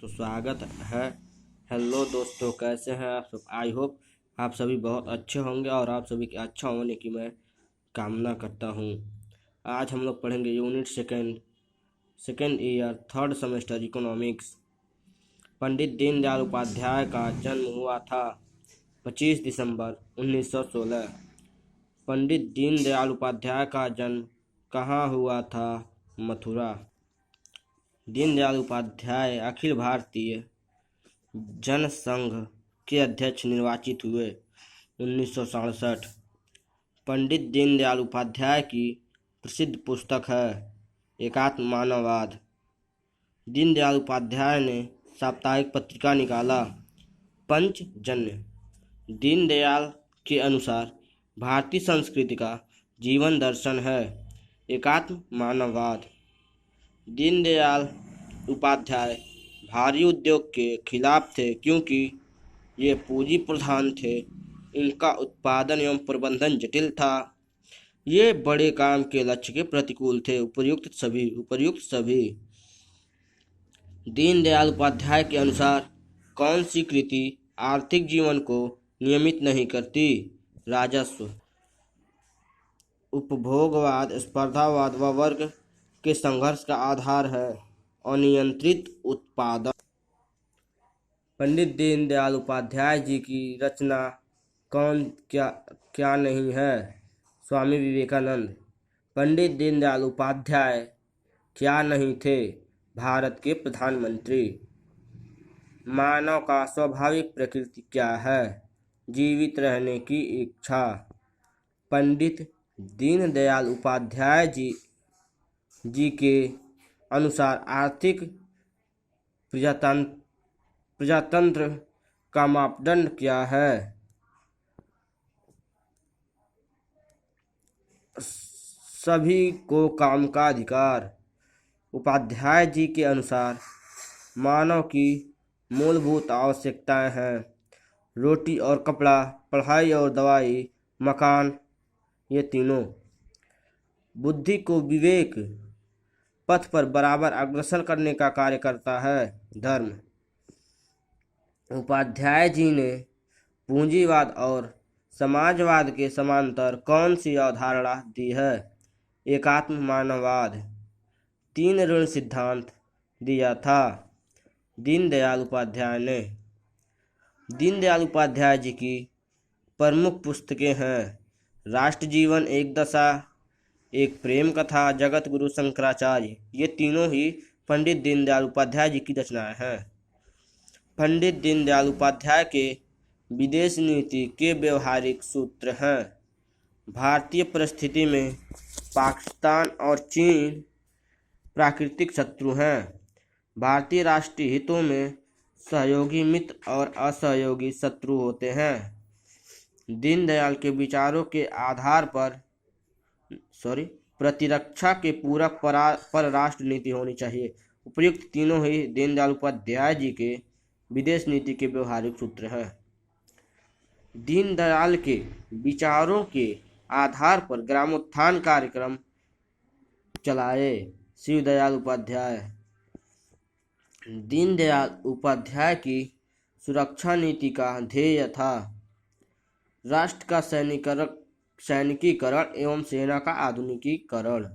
तो स्वागत है। हेलो दोस्तों, कैसे हैं आप सब। आई होप आप सभी बहुत अच्छे होंगे और आप सभी के अच्छा होने की मैं कामना करता हूं। आज हम लोग पढ़ेंगे unit second year third semester economics. Pandit Deendayal Upadhyay का जन्म हुआ था 25 दिसंबर 1916। पंडित दीनदयाल उपाध्याय का जन्म कहाँ हुआ था? मथुरा। दीनदयाल उपाध्याय अखिल भारतीय जनसंघ के अध्यक्ष निर्वाचित हुए 1967। पंडित दीनदयाल उपाध्याय की प्रसिद्ध पुस्तक है एकात्म मानववाद। दीनदयाल उपाध्याय ने साप्ताहिक पत्रिका निकाला पंचजन्य। दीनदयाल के अनुसार भारतीय संस्कृति का जीवन दर्शन है एकात्म मानववाद। दीनदयाल उपाध्याय भारी उद्योग के खिलाफ थे क्योंकि ये पूंजी प्रधान थे। इनका उत्पादन एवं प्रबंधन जटिल था। ये बड़े काम के लक्ष्य के प्रतिकूल थे। उपर्युक्त सभी। दीनदयाल उपाध्याय के अनुसार कौन सी कृति आर्थिक जीवन को नियमित नहीं करती? राजस्व, उपभोगवाद, स्पर्धावाद व वर्ग के संघर्ष का आधार है अनियंत्रित उत्पादन। पंडित दीनदयाल उपाध्याय जी की रचना क्या नहीं है? स्वामी विवेकानंद। पंडित दीनदयाल उपाध्याय क्या नहीं थे? भारत के प्रधानमंत्री। मानव का स्वाभाविक प्रकृति क्या है? जीवित रहने की इच्छा। पंडित दीनदयाल उपाध्याय जी के अनुसार आर्थिक प्रजातंत्र का मापदंड क्या है? सभी को काम का अधिकार। उपाध्याय जी के अनुसार मानव की मूलभूत आवश्यकताएं हैं रोटी और कपड़ा, पढ़ाई और दवाई, मकान, ये तीनों। बुद्धि को विवेक पथ पर बराबर अग्रसर करने का कार्य करता है धर्म। उपाध्याय जी ने पूंजीवाद और समाजवाद के समांतर कौन सी अवधारणा दी है? एकात्म मानववाद। 3 ऋण सिद्धांत दिया था दीनदयाल उपाध्याय ने। दीनदयाल उपाध्याय जी की प्रमुख पुस्तकें हैं राष्ट्र जीवन, एक दशा, एक प्रेम कथा, जगत गुरु शंकराचार्य। ये तीनों ही पंडित दीनदयाल उपाध्याय जी की रचनाएं हैं। पंडित दीनदयाल उपाध्याय के विदेश नीति के व्यवहारिक सूत्र हैं। भारतीय परिस्थिति में पाकिस्तान और चीन प्राकृतिक शत्रु हैं। भारतीय राष्ट्रीय हितों में सहयोगी मित्र और असहयोगी शत्रु होते हैं। दीनदयाल के विचारों के आधार पर प्रतिरक्षा के पूरक परराष्ट्र नीति होनी चाहिए। उपयुक्त तीनों ही दीनदयाल उपाध्याय जी के विदेश नीति के व्यवहारिक सूत्र हैं। दीनदयाल के विचारों के आधार पर ग्रामोत्थान कार्यक्रम चलाए शिवदयाल उपाध्याय। दीनदयाल उपाध्याय की सुरक्षा नीति का ध्येय था राष्ट्र का सैनिकीकरण एवं सेना का आधुनिकीकरण।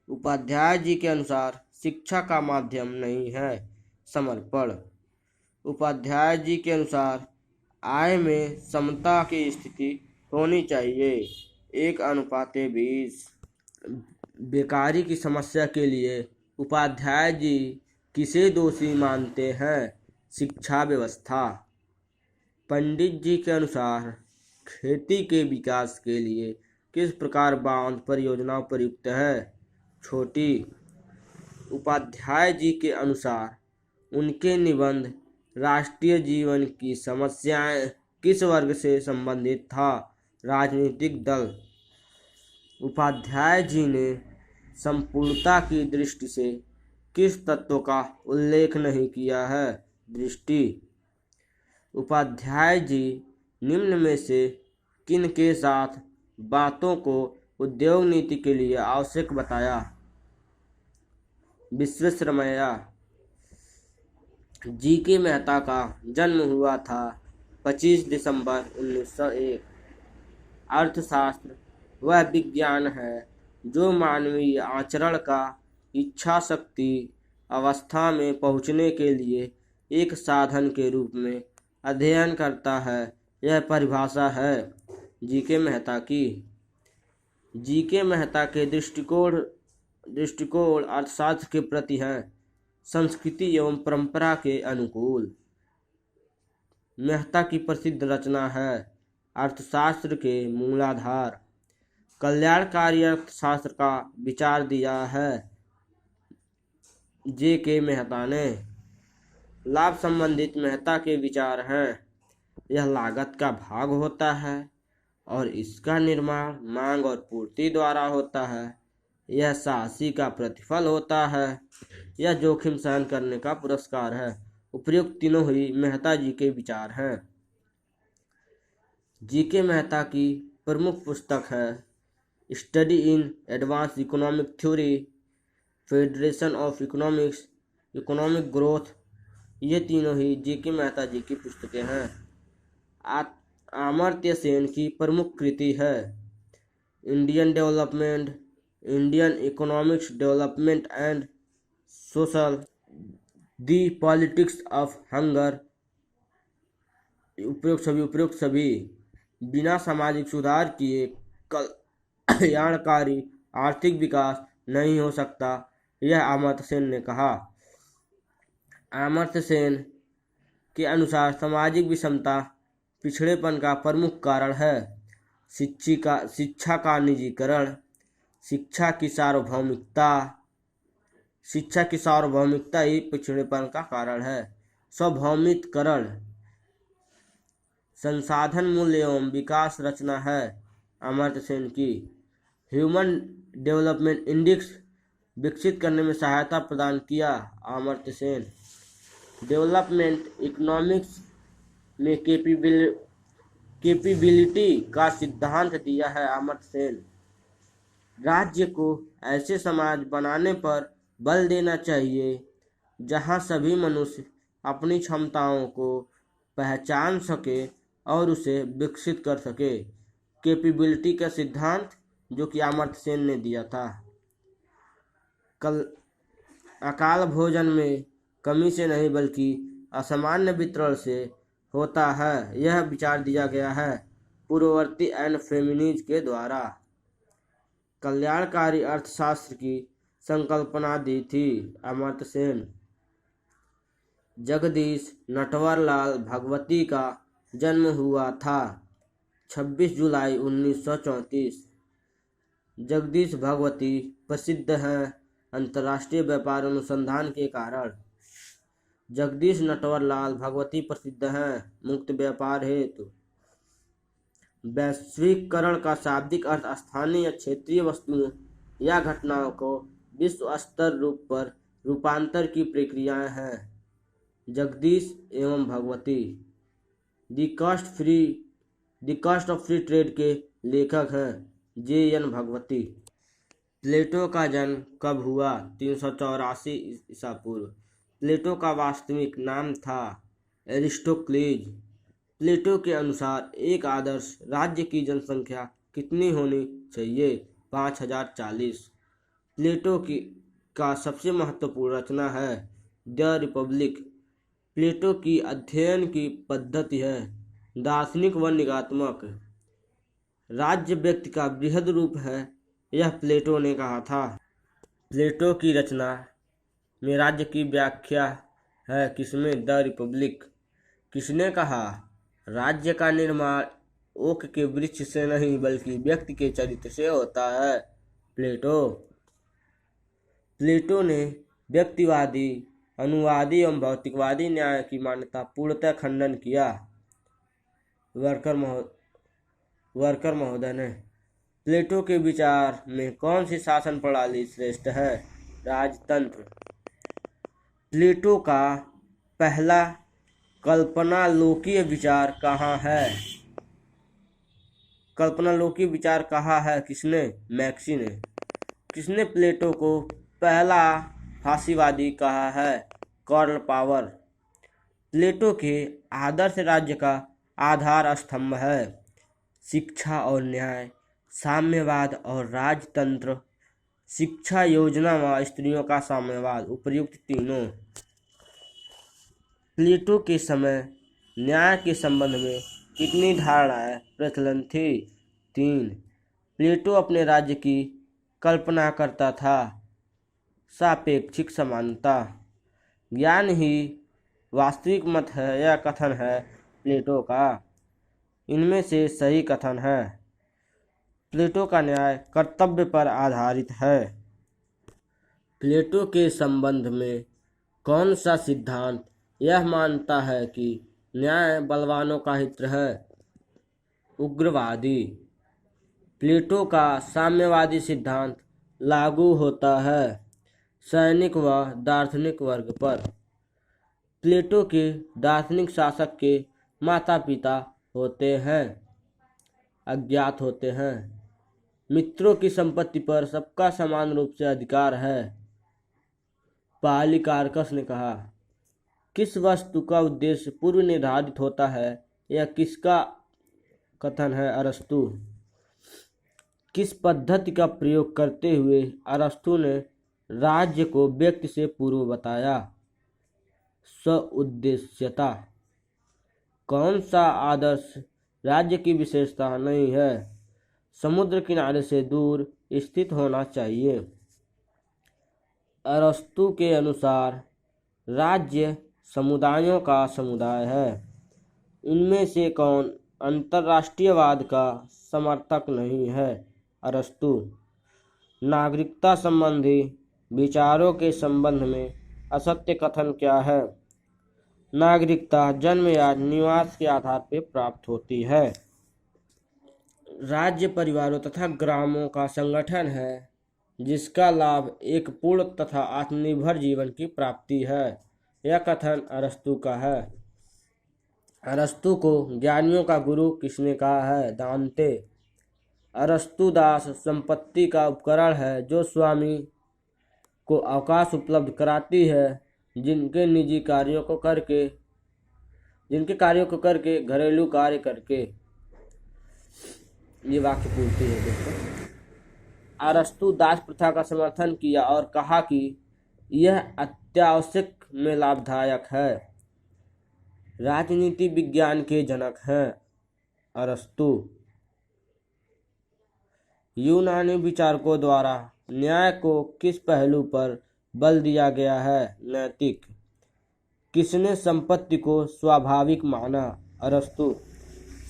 उपाध्याय जी के अनुसार शिक्षा का माध्यम नहीं है समर्पण। उपाध्याय जी के अनुसार आय में समता की स्थिति होनी चाहिए 1:20। बेकारी की समस्या के लिए उपाध्याय जी किसे दोषी मानते हैं? शिक्षा व्यवस्था। पंडित जी के अनुसार खेती के विकास के लिए किस प्रकार बांध परियोजना उपयुक्त है? छोटी। उपाध्याय जी के अनुसार उनके निबंध राष्ट्रीय जीवन की समस्याएं किस वर्ग से संबंधित था? राजनीतिक दल। उपाध्याय जी ने संपूर्णता की दृष्टि से किस तत्व का उल्लेख नहीं किया है? दृष्टि। उपाध्याय जी निम्न में से किन के साथ बातों को उद्योग नीति के लिए आवश्यक बताया? विश्वेश्वरैया। जी.के. मेहता का जन्म हुआ था 25 दिसंबर 1901। अर्थशास्त्र वह विज्ञान है जो मानवीय आचरण का इच्छा शक्ति अवस्था में पहुँचने के लिए एक साधन के रूप में अध्ययन करता है। यह परिभाषा है जी.के. मेहता की। जी.के. मेहता के दृष्टिकोण अर्थशास्त्र के प्रति हैं संस्कृति एवं परंपरा के अनुकूल। मेहता की प्रसिद्ध रचना है अर्थशास्त्र के मूलाधार। कल्याणकारी अर्थशास्त्र का विचार दिया है जे.के. मेहता ने। लाभ संबंधित मेहता के विचार हैं, यह लागत का भाग होता है और इसका निर्माण मांग और पूर्ति द्वारा होता है। यह साहसी का प्रतिफल होता है, यह जोखिम सहन करने का पुरस्कार है। उपर्युक्त तीनों ही मेहता जी के विचार हैं। जी.के. मेहता की प्रमुख पुस्तक है study in advance economic theory, federation of economics, economic growth. ये तीनों ही जी.के. मेहता जी की पुस्तकें हैं। अमर्त्य सेन की प्रमुख कृति है Indian development, Indian economics development and social, the politics of hunger. उपयुक्त सभी बिना सामाजिक सुधार किए कल्याणकारी आर्थिक विकास नहीं हो सकता, यह अमर्त्य सेन ने कहा। अमर्त्य सेन के अनुसार सामाजिक विषमता पिछड़ेपन का प्रमुख कारण है। शिक्षा का निजीकरण, शिक्षा की सार्वभौमिकता ही पिछड़ेपन का कारण है। स्वभौमिकरण, संसाधन मूल्य एवं विकास रचना है अमर्त्य सेन की। ह्यूमन डेवलपमेंट इंडेक्स विकसित करने में सहायता प्रदान किया अमर्त्य सेन। डेवलपमेंट इकोनॉमिक्स में कैपेबिलिटी का सिद्धांत दिया है अमर्त्य सेन। राज्य को ऐसे समाज बनाने पर बल देना चाहिए जहां सभी मनुष्य अपनी क्षमताओं को पहचान सके और उसे विकसित कर सके। कैपेबिलिटी का सिद्धांत जो कि अमर्त्य सेन ने दिया था। अकाल भोजन में कमी से नहीं बल्कि असामान्य वितरण से होता है, यह विचार दिया गया है पूर्ववर्ती एंड फेमिनिज के द्वारा। कल्याणकारी अर्थशास्त्र की संकल्पना दी थी अमर्त्य सेन। जगदीश नटवरलाल भगवती का जन्म हुआ था 26 जुलाई 1934। जगदीश भगवती प्रसिद्ध हैं अंतर्राष्ट्रीय व्यापार अनुसंधान के कारण। जगदीश नटवरलाल भगवती प्रसिद्ध हैं मुक्त व्यापार हेतु। वैश्वीकरण का शाब्दिक अर्थ स्थानीय या क्षेत्रीय वस्तुओं या घटनाओं को विश्व स्तर रूप पर रूपांतर की प्रक्रियाएं हैं। जगदीश एवं Bhagwati the cost of free trade के लेखक हैं जे.एन. भगवती। प्लेटो का जन्म कब हुआ? 384 ईसा पूर्व। प्लेटो का वास्तविक नाम था एरिस्टोक्लीज। प्लेटो के अनुसार एक आदर्श राज्य की जनसंख्या कितनी होनी चाहिए? 5040। प्लेटो का सबसे महत्वपूर्ण रचना है द रिपब्लिक। प्लेटो की अध्ययन की पद्धति है दार्शनिक व निगात्मक। राज्य व्यक्ति का बृहद रूप है, यह प्लेटो ने कहा था। प्लेटो की रचना में राज्य की व्याख्या है किसमें? The Republic. किसने कहा? राज्य का निर्माण ओक के वृक्ष से नहीं बल्कि व्यक्ति के चरित्र से होता है। प्लेटो। प्लेटो ने व्यक्तिवादी, अनुवादी एवं भौतिकवादी न्याय की मान्यता पूर्णतः खंडन किया। वर्कर महोदय ने। प्लेटो के विचार में कौन सी शासन प्रणाली श्रेष्ठ है? राजतंत्र। प्लेटो का पहला कल्पनालोकीय विचार कहाँ है? कल्पनालोकीय विचार कहाँ है? किसने? मैक्सी ने। किसने प्लेटो को पहला फांसीवादी कहा है? Karl power. प्लेटो के आदर्श राज्य का आधार स्तंभ है। शिक्षा और न्याय, साम्यवाद और राजतंत्र, शिक्षा योजना व स्त्रियों का साम्यवाद, उपर्युक्त तीनों। प्लेटो के समय न्याय के संबंध में कितनी धारणाएं प्रचलन थी? 3। प्लेटो अपने राज्य की कल्पना करता था। सापेक्षिक समानता, ज्ञान ही वास्तविक मत है, यह कथन है प्लेटो का। इनमें से सही कथन है। प्लेटो का न्याय कर्तव्य पर आधारित है। प्लेटो के संबंध में कौन सा सिद्धांत यह मानता है कि न्याय बलवानों का हित है? उग्रवादी। प्लेटो का साम्यवादी सिद्धांत लागू होता है सैनिक व दार्शनिक वर्ग पर। प्लेटो के दार्शनिक शासक के माता पिता होते हैं, अज्ञात होते हैं। मित्रों की संपत्ति पर सबका समान रूप से अधिकार है। पॉलीकार्पस ने कहा, किस वस्तु का उद्देश्य पूर्व निर्धारित होता है? यह किसका कथन है? अरस्तु। किस पद्धति का प्रयोग करते हुए अरस्तु ने राज्य को व्यक्ति से पूर्व बताया? स्वउद्देश्यता। कौन सा आदर्श राज्य की विशेषता नहीं है? समुद्र किनारे से दूर स्थित होना चाहिए। अरस्तु के अनुसार राज्य समुदायों का समुदाय है। इनमें से कौन अंतर्राष्ट्रीयवाद का समर्थक नहीं है? अरस्तु। नागरिकता संबंधी विचारों के संबंध में असत्य कथन क्या है? नागरिकता जन्म या निवास के आधार पर प्राप्त होती है। राज्य परिवारों तथा ग्रामों का संगठन है जिसका लाभ एक पूर्ण तथा आत्मनिर्भर जीवन की प्राप्ति है। यह कथन अरस्तु का है। अरस्तु को ज्ञानियों का गुरु किसने कहा है? दांते। अरस्तु दास संपत्ति का उपकरण है जो स्वामी को अवकाश उपलब्ध कराती है, जिनके कार्यों को करके घरेलू कार्य करके। ये वाक्य पूर्ति है दोस्तों। अरस्तु दास प्रथा का समर्थन किया और कहा कि यह अत्यावश्यक में लाभदायक है। राजनीति विज्ञान के जनक हैं अरस्तु। यूनानी विचारकों द्वारा न्याय को किस पहलू पर बल दिया गया है? नैतिक। किसने संपत्ति को स्वाभाविक माना? अरस्तु।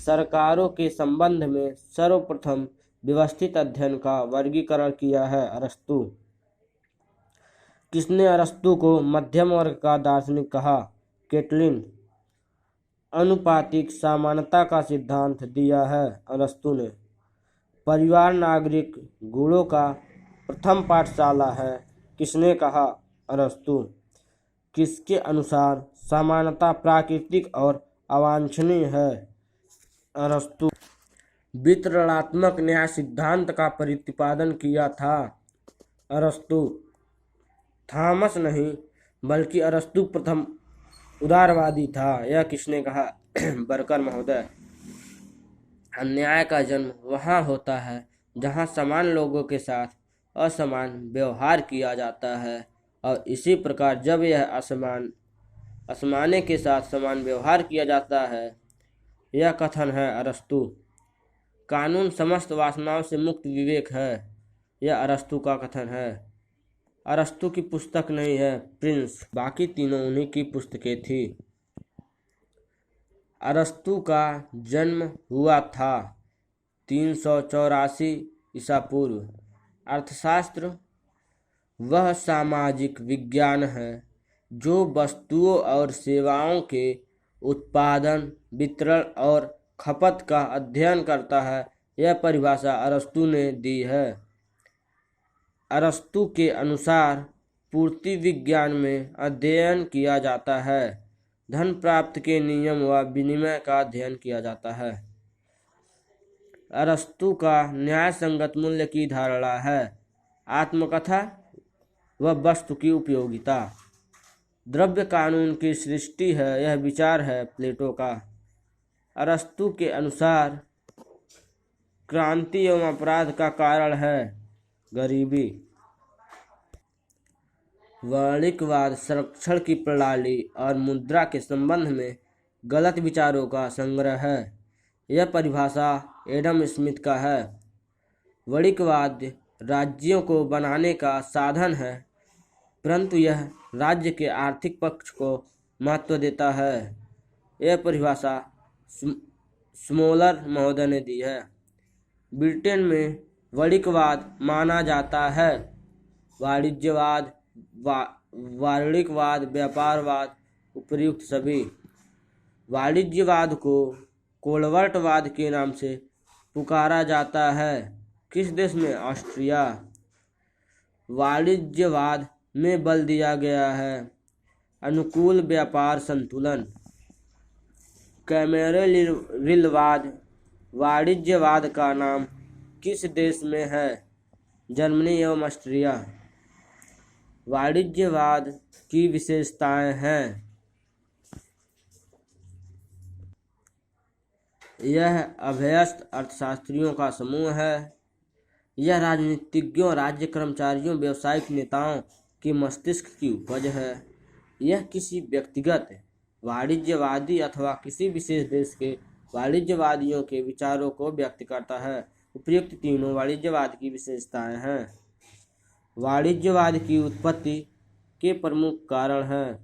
सरकारों के संबंध में सर्वप्रथम व्यवस्थित अध्ययन का वर्गीकरण किया है? अरस्तु। किसने अरस्तु को मध्यम वर्ग का दार्शनिक कहा? कैटलिन। अनुपातिक समानता का सिद्धांत दिया है? अरस्तु ने। परिवार नागरिक गुणों का प्रथम पाठशाला है, किसने कहा? अरस्तु। किसके अनुसार समानता प्राकृतिक और अवांछनीय है? अरस्तु। वितरणात्मक न्याय सिद्धांत का प्रतिपादन किया था? अरस्तु। थॉमस नहीं बल्कि अरस्तु प्रथम उदारवादी था। यह किसने कहा? बर्कर महोदय। अन्याय का जन्म वहाँ होता है जहाँ समान लोगों के साथ असमान व्यवहार किया जाता है, और इसी प्रकार जब यह असमाने के साथ समान व्यवहार किया जाता है। यह कथन है अरस्तु। कानून समस्त वासनाओं से मुक्त विवेक है। यह अरस्तु का कथन है। अरस्तु की पुस्तक नहीं है प्रिंस, बाकी तीनों उन्हीं की पुस्तकें थी। अरस्तु का जन्म हुआ था 384 ईसा पूर्व। अर्थशास्त्र वह सामाजिक विज्ञान है जो वस्तुओं और सेवाओं के उत्पादन, वितरण और खपत का अध्ययन करता है। यह परिभाषा अरस्तु ने दी है। अरस्तु के अनुसार पूर्ति विज्ञान में अध्ययन किया जाता है। धन प्राप्ति के नियम व विनिमय का अध्ययन किया जाता है। अरस्तु का न्याय संगत मूल्य की धारणा है। आत्मकथा व वस्तु की उपयोगिता। द्रव्य कानून की सृष्टि है, यह विचार है प्लेटो का। अरस्तु के अनुसार क्रांति एवं अपराध का कारण है गरीबी। वाणिज्यवाद संरक्षण की प्रणाली और मुद्रा के संबंध में गलत विचारों का संग्रह है। यह परिभाषा एडम स्मिथ का है। वाणिज्यवाद राज्यों को बनाने का साधन है, परंतु यह राज्य के आर्थिक पक्ष को महत्व देता है। यह परिभाषा स्मोलर महोदय ने दी है। ब्रिटेन में वाणिज्यवाद माना जाता है। वाणिज्यवाद, वाणिज्यवाद, व्यापारवाद, उपर्युक्त सभी। वाणिज्यवाद को कोलवर्टवाद के नाम से पुकारा जाता है। किस देश में? ऑस्ट्रिया। वाणिज्यवाद में बल दिया गया है अनुकूल व्यापार संतुलन। कैमेरेलवाद वाणिज्यवाद का नाम किस देश में है? जर्मनी एवं ऑस्ट्रिया। वाणिज्यवाद की विशेषताएं हैं। यह अभ्यस्त अर्थशास्त्रियों का समूह है। यह राजनीतिज्ञों, राज्य कर्मचारियों, व्यावसायिक नेताओं के मस्तिष्क की उपज है। यह किसी व्यक्तिगत वाणिज्यवादी अथवा किसी विशेष देश के वाणिज्यवादियों के विचारों को व्यक्त करता है। उपर्युक्त तीनों वाणिज्यवाद की विशेषताएं हैं। वाणिज्यवाद की उत्पत्ति के प्रमुख कारण हैं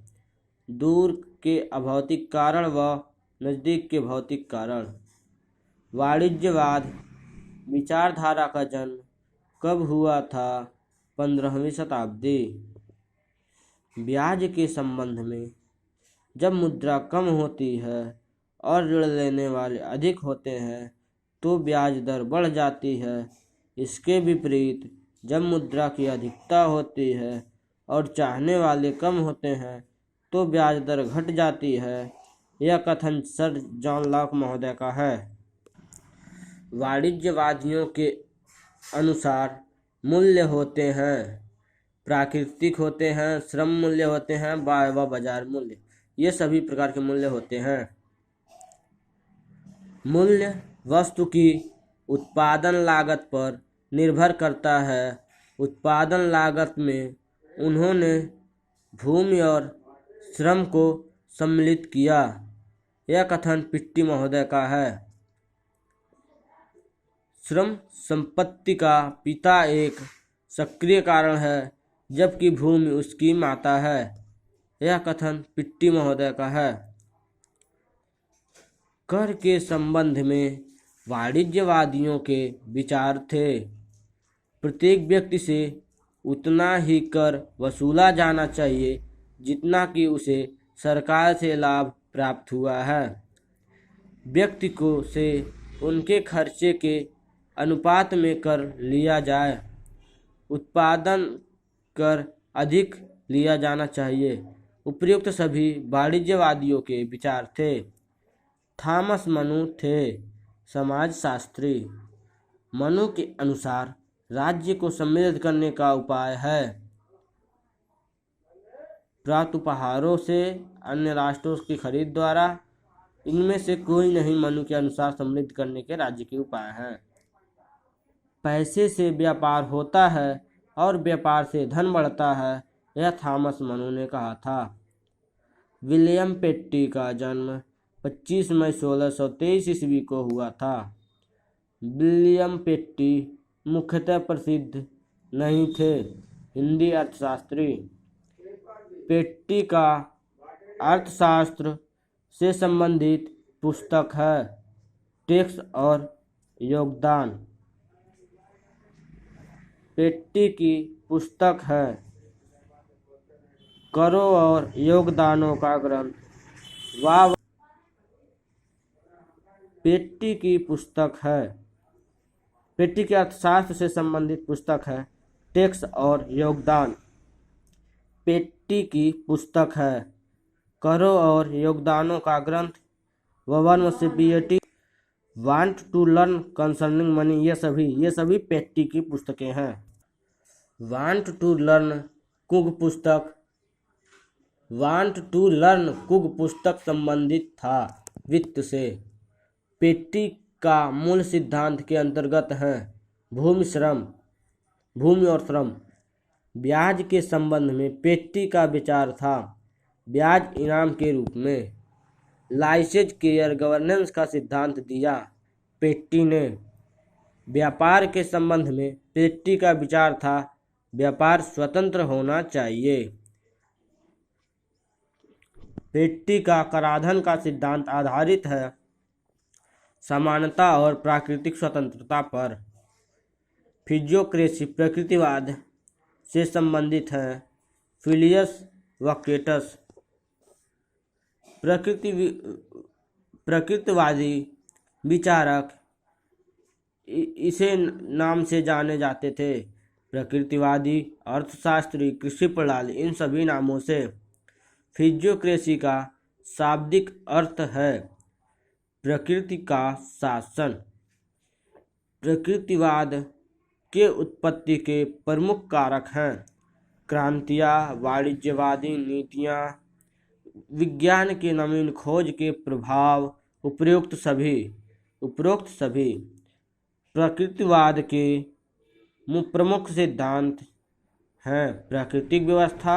दूर के अभौतिक कारण व नज़दीक के भौतिक कारण। वाणिज्यवाद विचारधारा का जन्म कब हुआ था? 15वीं शताब्दी। ब्याज के संबंध में जब मुद्रा कम होती है और ऋण लेने वाले अधिक होते हैं तो ब्याज दर बढ़ जाती है। इसके विपरीत जब मुद्रा की अधिकता होती है और चाहने वाले कम होते हैं तो ब्याज दर घट जाती है। यह कथन सर जॉन लॉक महोदय का है। वाणिज्यवादियों के अनुसार मूल्य होते हैं, प्राकृतिक होते हैं, श्रम मूल्य होते हैं व बाजार मूल्य। ये सभी प्रकार के मूल्य होते हैं। मूल्य वस्तु की उत्पादन लागत पर निर्भर करता है। उत्पादन लागत में उन्होंने भूमि और श्रम को सम्मिलित किया। यह कथन पिट्टी महोदय का है। श्रम संपत्ति का पिता एक सक्रिय कारण है जबकि भूमि उसकी माता है। यह कथन पिट्टी महोदय का है। कर के संबंध में वाणिज्यवादियों के विचार थे। प्रत्येक व्यक्ति से उतना ही कर वसूला जाना चाहिए जितना कि उसे सरकार से लाभ प्राप्त हुआ है। व्यक्ति को से उनके खर्चे के अनुपात में कर लिया जाए। उत्पादन कर अधिक लिया जाना चाहिए। उपर्युक्त सभी वाणिज्यवादियों के विचार थे। थॉमस मनु थे समाजशास्त्री। मनु के अनुसार राज्य को समृद्ध करने का उपाय है प्राप्त उपहारों से, अन्य राष्ट्रों की खरीद द्वारा। इनमें से कोई नहीं मनु के अनुसार समृद्ध करने के राज्य के उपाय हैं। पैसे से व्यापार होता है और व्यापार से धन बढ़ता है, यह थॉमस मनु ने कहा था। विलियम पेट्टी का जन्म 25 मई 1623 ईस्वी को हुआ था। विलियम पेट्टी मुख्यतः प्रसिद्ध नहीं थे हिंदी अर्थशास्त्री। पेट्टी का अर्थशास्त्र से संबंधित पुस्तक है टैक्स और योगदान। पेट्टी की पुस्तक है करों और योगदानों का ग्रंथ। वाह। पेट्टी की पुस्तक है पेट्टी के अर्थशास्त्र से संबंधित पुस्तक है टैक्स और योगदान। पेट्टी की पुस्तक है करों और योगदानों का ग्रंथ। वन से पीएटी वांट टू लर्न कंसर्निंग मनी। ये सभी पेट्टी की पुस्तकें हैं। वांट टू लर्न कुंग पुस्तक वांट टू लर्न कुक पुस्तक संबंधित था वित्त से। पेट्टी का मूल सिद्धांत के अंतर्गत हैं भूमि और श्रम। ब्याज के संबंध में पेट्टी का विचार था ब्याज इनाम के रूप में। लाइसेंस केयर गवर्नेंस का सिद्धांत दिया पेट्टी ने। व्यापार के संबंध में पेट्टी का विचार था व्यापार स्वतंत्र होना चाहिए। पेट्टी का कराधान का सिद्धांत आधारित है समानता और प्राकृतिक स्वतंत्रता पर। फिजियोक्रेसी प्रकृतिवाद से संबंधित है फिलियस वकेटस। प्रकृतिवादी विचारक इसे नाम से जाने जाते थे प्रकृतिवादी, अर्थशास्त्री, कृषि प्रणाली, इन सभी नामों से। फिजियोक्रेसी का शाब्दिक अर्थ है प्रकृति का शासन। प्रकृतिवाद के उत्पत्ति के प्रमुख कारक हैं क्रांतियाँ, वाणिज्यवादी नीतियाँ, विज्ञान के नवीन खोज के प्रभाव, उपरोक्त सभी। प्रकृतिवाद के प्रमुख सिद्धांत हैं प्राकृतिक व्यवस्था,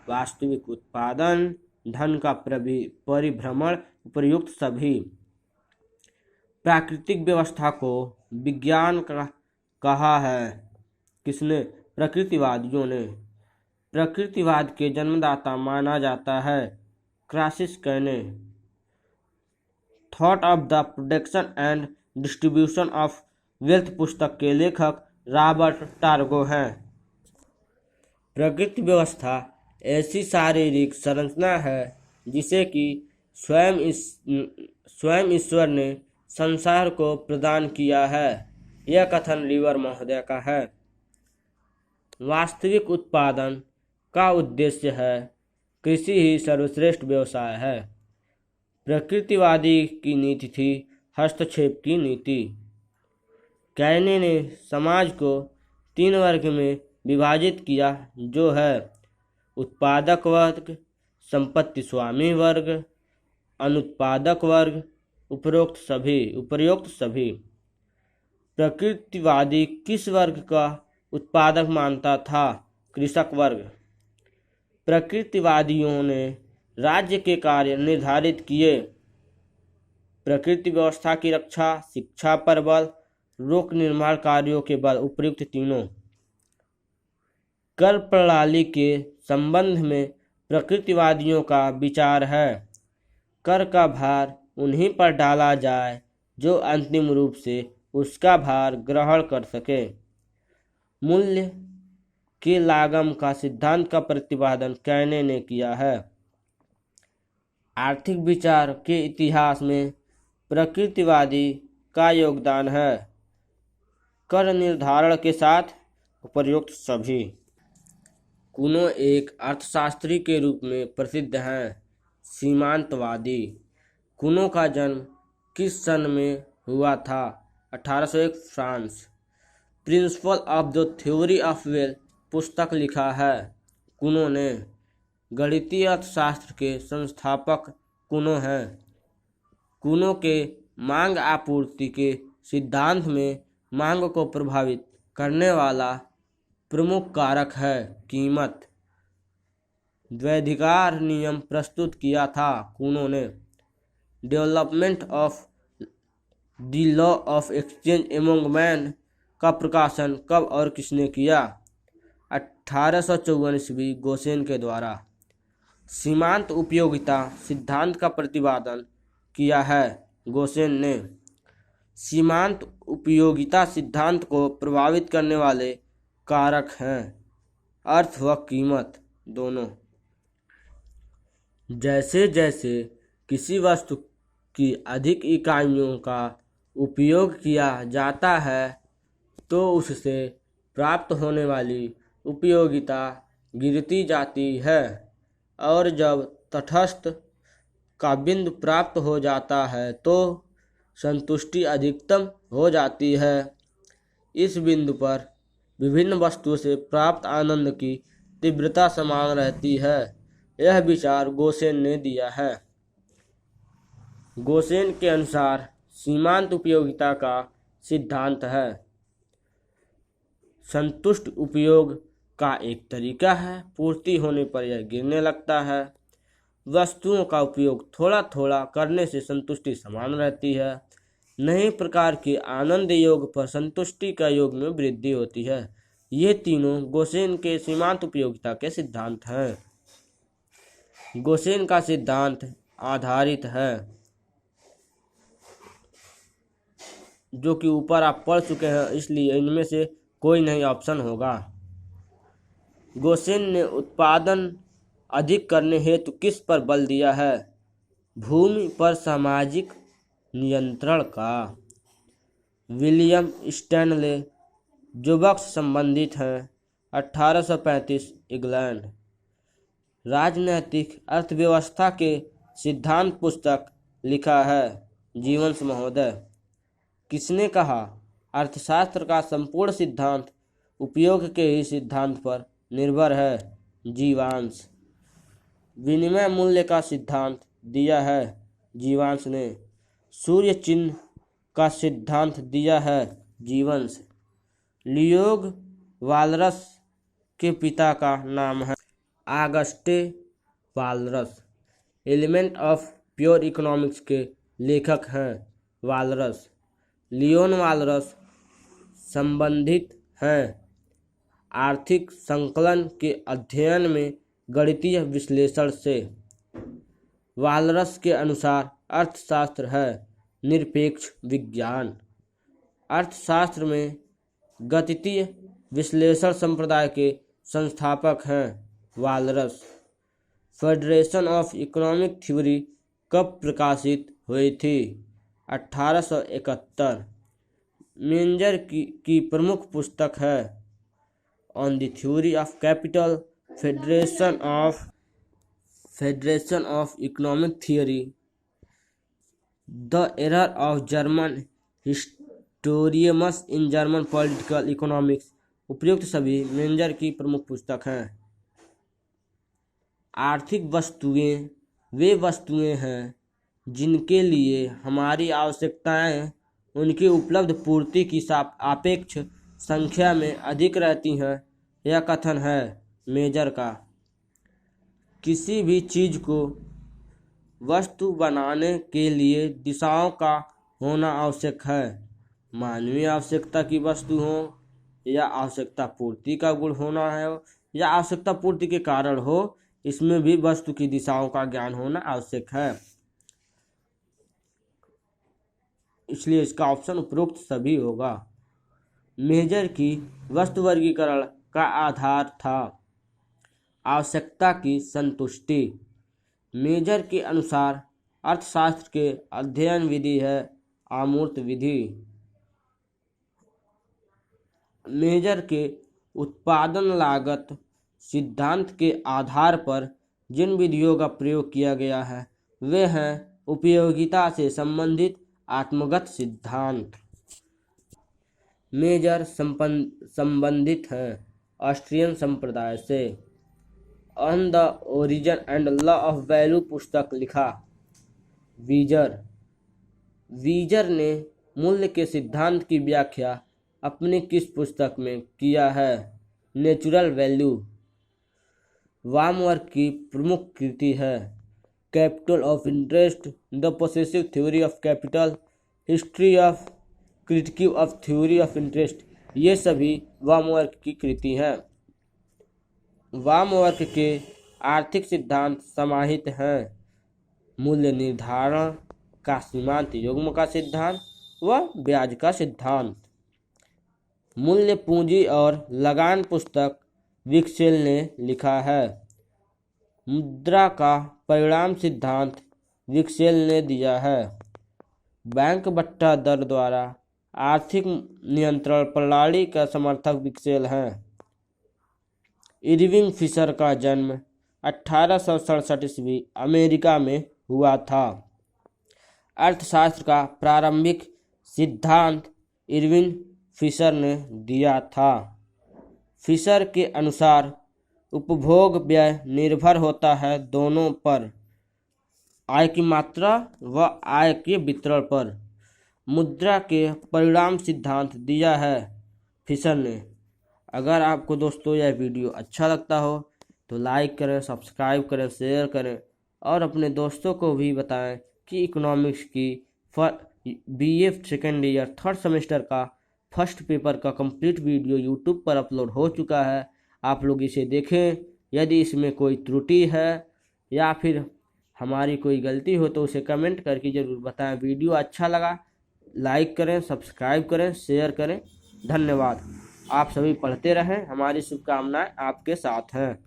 वास्तविक उत्पादन, धन का परिभ्रमण, उपयुक्त सभी। प्राकृतिक व्यवस्था को विज्ञान का कहा है किसने? प्रकृतिवादियों ने। प्रकृतिवाद के जन्मदाता माना जाता है क्रासिस्क ने। Thought of the production and distribution of wealth पुस्तक के लेखक रॉबर्ट टार्गो हैं। प्रकृति व्यवस्था ऐसी शारीरिक संरचना है जिसे कि स्वयं ईश्वर ने संसार को प्रदान किया है। यह कथन लीवर महोदय का है। वास्तविक उत्पादन का उद्देश्य है कृषि ही सर्वश्रेष्ठ व्यवसाय है। प्रकृतिवादी की नीति थी हस्तक्षेप की नीति। कैने ने समाज को 3 वर्ग में विभाजित किया जो है उत्पादक वर्ग, संपत्ति स्वामी वर्ग, अनुत्पादक वर्ग, उपरोक्त सभी। प्रकृतिवादी किस वर्ग का उत्पादक मानता था? कृषक वर्ग। प्रकृतिवादियों ने राज्य के कार्य निर्धारित किए प्रकृति व्यवस्था की रक्षा, शिक्षा पर बल, लोक निर्माण कार्यों के बल, उपयुक्त तीनों। कर प्रणाली के संबंध में प्रकृतिवादियों का विचार है कर का भार उन्हीं पर डाला जाए जो अंतिम रूप से उसका भार ग्रहण कर सके। मूल्य के लागम का सिद्धांत का प्रतिपादन कैने ने किया है। आर्थिक विचार के इतिहास में प्रकृतिवादी का योगदान है। कर निर्धारण के साथ उपयुक्त सभी। कुनो एक अर्थशास्त्री के रूप में प्रसिद्ध हैं। सीमांतवादी। कुनो का जन्म किस सन में हुआ था? 1801 France. Principle of the theory of wealth पुस्तक लिखा है कुनो ने। गणितीय अर्थशास्त्र के संस्थापक कुनो हैं। कुनो के मांग आपूर्ति के सिद्धांत में मांग को प्रभावित करने वाला प्रमुख कारक है कीमत। द्वैधिकार नियम प्रस्तुत किया था कुनो ने। Development of the law of exchange among man का प्रकाशन कब और किसने किया? 1854 ईस्वी गोसेन के द्वारा। सीमांत उपयोगिता सिद्धांत का प्रतिपादन किया है गोसेन ने। सीमांत उपयोगिता सिद्धांत को प्रभावित करने वाले कारक हैं अर्थ व कीमत दोनों। जैसे जैसे किसी वस्तु की अधिक इकाइयों का उपयोग किया जाता है तो उससे प्राप्त होने वाली उपयोगिता गिरती जाती है और जब तटस्थ का बिंदु प्राप्त हो जाता है तो संतुष्टि अधिकतम हो जाती है। इस बिंदु पर विभिन्न वस्तुओं से प्राप्त आनंद की तीव्रता समान रहती है। यह विचार गोसेन ने दिया है। गोसेन के अनुसार सीमांत उपयोगिता का सिद्धांत है संतुष्ट उपयोग का एक तरीका है, पूर्ति होने पर यह गिरने लगता है। वस्तुओं का उपयोग थोड़ा थोड़ा करने से संतुष्टि समान रहती है। नए प्रकार के आनंद योग पर संतुष्टि का योग में वृद्धि होती है। ये तीनों गोसेन के सीमांत उपयोगिता के सिद्धांत हैं। गोसेन का सिद्धांत आधारित है, जो कि ऊपर आप पढ़ चुके हैं, इसलिए इनमें से कोई नहीं ऑप्शन होगा। गोसेन ने उत्पादन अधिक करने हेतु किस पर बल दिया है? भूमि पर सामाजिक नियंत्रण का। विलियम स्टैनले जुबक्स संबंधित हैं, 1835 इंग्लैंड। राजनैतिक अर्थव्यवस्था के सिद्धांत पुस्तक लिखा है जीवंश महोदय। किसने कहा? अर्थशास्त्र का संपूर्ण सिद्धांत उपयोग के ही सिद्धांत पर निर्भर है, जीवांश। विनिमय मूल्य का सिद्धांत दिया है, जीवांश ने। सूर्य चिन्ह का सिद्धांत दिया है, जीवांश। लियोग वालरस के पिता का नाम है Auguste walrus. Element of pure economics के लेखक हैं वालरस। लियोन वालरस संबंधित हैं आर्थिक संकलन के अध्ययन में गणितीय विश्लेषण से। वालरस के अनुसार अर्थशास्त्र है निरपेक्ष विज्ञान। अर्थशास्त्र में गणितीय विश्लेषण संप्रदाय के संस्थापक हैं walrus. Federation of economic theory कब प्रकाशित हुई थी? 1871। मेंजर की प्रमुख पुस्तक है on the theory of capital, federation of economic theory, the error of German historians in German political economics. उपयुक्त सभी मेंजर की प्रमुख पुस्तक हैं। आर्थिक वस्तुएं वे वस्तुएं हैं जिनके लिए हमारी आवश्यकताएं उनकी उपलब्ध पूर्ति की सापेक्ष संख्या में अधिक रहती हैं। यह कथन है मेजर का। किसी भी चीज़ को वस्तु बनाने के लिए दिशाओं का होना आवश्यक है। मानवीय आवश्यकता की वस्तु हो या आवश्यकता पूर्ति का गुण होना है या आवश्यकता पूर्ति के कारण हो, इसमें भी वस्तु की दिशाओं का ज्ञान होना आवश्यक है। इसलिए इसका ऑप्शन उपरोक्त सभी होगा। मेजर की वस्तु वर्गीकरण का आधार था आवश्यकता की संतुष्टि। मेजर के अनुसार अर्थशास्त्र के अध्ययन विधि है आमूर्त विधि। मेजर के उत्पादन लागत सिद्धांत के आधार पर जिन विधियों का प्रयोग किया गया है वे हैं उपयोगिता से संबंधित आत्मगत सिद्धांत। मेजर संबंधित हैं ऑस्ट्रियन संप्रदाय से। On the origin and law of value पुस्तक लिखा वीजर ने मूल्य के सिद्धांत की व्याख्या अपनी किस पुस्तक में किया है? Natural value. वामवर्ग की प्रमुख कृति है capital of interest, the possessive theory of capital, history of critic of theory of interest. ये सभी वामवर्ग की कृति हैं। वामवर्ग के आर्थिक सिद्धांत समाहित हैं मूल्य निर्धारण का सीमांत युग्म का सिद्धांत व ब्याज का सिद्धांत। मूल्य पूंजी और लगान पुस्तक विक्सेल ने लिखा है। मुद्रा का परिणाम सिद्धांत विक्सेल ने दिया है। बैंक बट्टा दर द्वारा आर्थिक नियंत्रण प्रणाली का समर्थक विक्सेल हैं। इरविंग फिशर का जन्म 1867 ईस्वी अमेरिका में हुआ था। अर्थशास्त्र का प्रारंभिक सिद्धांत इरविंग फिशर ने दिया था। फिशर के अनुसार उपभोग व्यय निर्भर होता है दोनों पर, आय की मात्रा व आय के वितरण पर। मुद्रा के परिणाम सिद्धांत दिया है फिशर ने। अगर आपको दोस्तों यह वीडियो अच्छा लगता हो तो लाइक करें, सब्सक्राइब करें, शेयर करें और अपने दोस्तों को भी बताएं कि इकोनॉमिक्स की BA second year third semester का फर्स्ट पेपर का कंप्लीट वीडियो यूट्यूब पर अपलोड हो चुका है। आप लोग इसे देखें। यदि इसमें कोई त्रुटि है या फिर हमारी कोई गलती हो तो उसे कमेंट करके ज़रूर बताएं। वीडियो अच्छा लगा लाइक करें, सब्सक्राइब करें, शेयर करें। धन्यवाद। आप सभी पढ़ते रहें। हमारी शुभकामनाएं आपके साथ हैं।